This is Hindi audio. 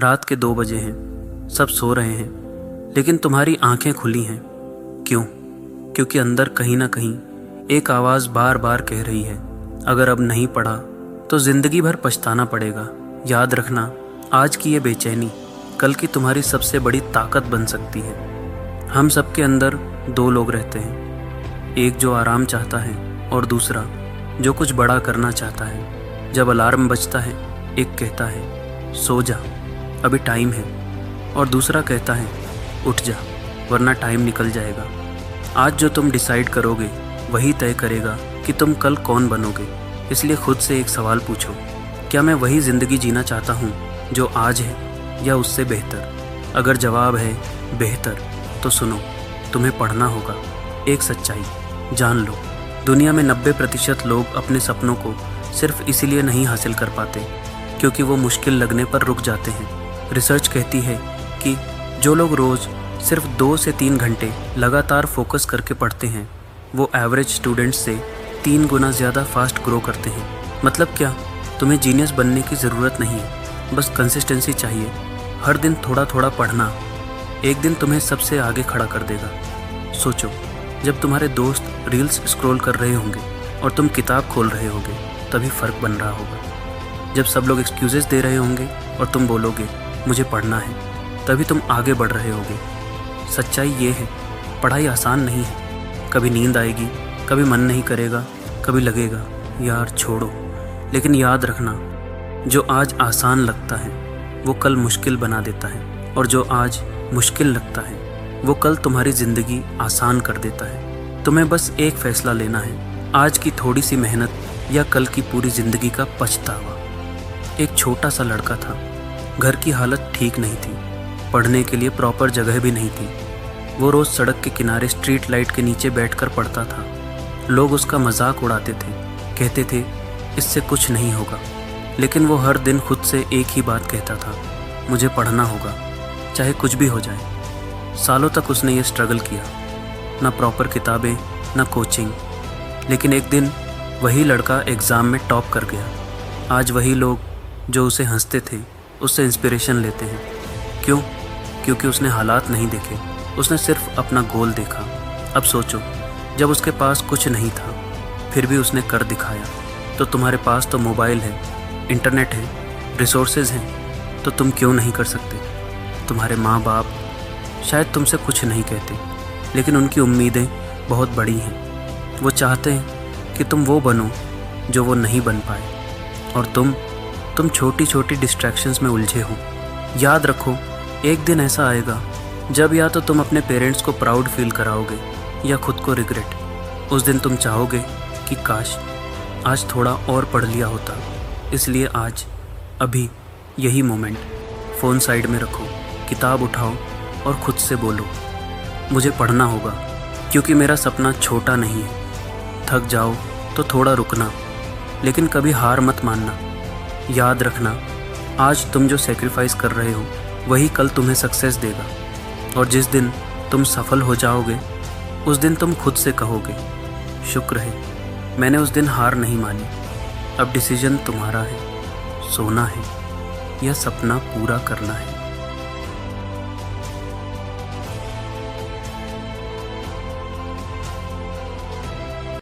रात के 2 बजे हैं, सब सो रहे हैं, लेकिन तुम्हारी आंखें खुली हैं। क्यों? क्योंकि अंदर कहीं ना कहीं एक आवाज़ बार बार कह रही है, अगर अब नहीं पढ़ा तो ज़िंदगी भर पछताना पड़ेगा। याद रखना, आज की ये बेचैनी कल की तुम्हारी सबसे बड़ी ताकत बन सकती है। हम सबके अंदर 2 लोग रहते हैं, एक जो आराम चाहता है और दूसरा जो कुछ बड़ा करना चाहता है। जब अलार्म बजता है, एक कहता है सो जा, अभी टाइम है, और दूसरा कहता है उठ जा, वरना टाइम निकल जाएगा। आज जो तुम डिसाइड करोगे वही तय करेगा कि तुम कल कौन बनोगे। इसलिए खुद से एक सवाल पूछो, क्या मैं वही ज़िंदगी जीना चाहता हूँ जो आज है, या उससे बेहतर? अगर जवाब है बेहतर, तो सुनो, तुम्हें पढ़ना होगा। एक सच्चाई जान लो, दुनिया में 90% लोग अपने सपनों को सिर्फ इसीलिए नहीं हासिल कर पाते क्योंकि वो मुश्किल लगने पर रुक जाते हैं। रिसर्च कहती है कि जो लोग रोज़ सिर्फ 2 से 3 घंटे लगातार फोकस करके पढ़ते हैं, वो एवरेज स्टूडेंट्स से 3 गुना ज़्यादा फास्ट ग्रो करते हैं। मतलब क्या? तुम्हें जीनियस बनने की ज़रूरत नहीं है, बस कंसिस्टेंसी चाहिए। हर दिन थोड़ा थोड़ा पढ़ना एक दिन तुम्हें सबसे आगे खड़ा कर देगा। सोचो, जब तुम्हारे दोस्त रील्स स्क्रॉल कर रहे होंगे और तुम किताब खोल रहे होगे, तभी फ़र्क बन रहा होगा। जब सब लोग एक्सक्यूज़ेस दे रहे होंगे और तुम बोलोगे मुझे पढ़ना है, तभी तुम आगे बढ़ रहे होगे। सच्चाई ये है, पढ़ाई आसान नहीं है। कभी नींद आएगी, कभी मन नहीं करेगा, कभी लगेगा यार छोड़ो। लेकिन याद रखना, जो आज आसान लगता है वो कल मुश्किल बना देता है, और जो आज मुश्किल लगता है वो कल तुम्हारी ज़िंदगी आसान कर देता है। तुम्हें बस एक फ़ैसला लेना है, आज की थोड़ी सी मेहनत या कल की पूरी ज़िंदगी का पछतावा। एक छोटा सा लड़का था, घर की हालत ठीक नहीं थी, पढ़ने के लिए प्रॉपर जगह भी नहीं थी। वो रोज़ सड़क के किनारे स्ट्रीट लाइट के नीचे बैठकर पढ़ता था। लोग उसका मजाक उड़ाते थे, कहते थे इससे कुछ नहीं होगा, लेकिन वो हर दिन खुद से एक ही बात कहता था, मुझे पढ़ना होगा, चाहे कुछ भी हो जाए। सालों तक उसने ये स्ट्रगल किया, ना प्रॉपर किताबें, ना कोचिंग, लेकिन एक दिन वही लड़का एग्ज़ाम में टॉप कर गया। आज वही लोग जो उसे हंसते थे, उससे इंस्पिरेशन लेते हैं। क्यों? क्योंकि उसने हालात नहीं देखे, उसने सिर्फ अपना गोल देखा। अब सोचो, जब उसके पास कुछ नहीं था फिर भी उसने कर दिखाया। तो तुम्हारे पास तो मोबाइल है, इंटरनेट है, रिसोर्सेज हैं, तो तुम क्यों नहीं कर सकते? तुम्हारे माँ बाप शायद तुमसे कुछ नहीं कहते, लेकिन उनकी उम्मीदें बहुत बड़ी हैं। वो चाहते हैं कि तुम वो बनो जो वो नहीं बन पाए, और तुम छोटी छोटी डिस्ट्रैक्शंस में उलझे हो। याद रखो, एक दिन ऐसा आएगा जब या तो तुम अपने पेरेंट्स को प्राउड फील कराओगे या खुद को रिग्रेट। उस दिन तुम चाहोगे कि काश आज थोड़ा और पढ़ लिया होता। इसलिए आज, अभी, यही मोमेंट, फ़ोन साइड में रखो, किताब उठाओ और खुद से बोलो मुझे पढ़ना होगा, क्योंकि मेरा सपना छोटा नहीं है। थक जाओ तो थोड़ा रुकना, लेकिन कभी हार मत मानना। याद रखना, आज तुम जो सेक्रीफाइस कर रहे हो वही कल तुम्हें सक्सेस देगा, और जिस दिन तुम सफल हो जाओगे उस दिन तुम खुद से कहोगे शुक्र है मैंने उस दिन हार नहीं मानी। अब डिसीजन तुम्हारा है, सोना है या सपना पूरा करना है।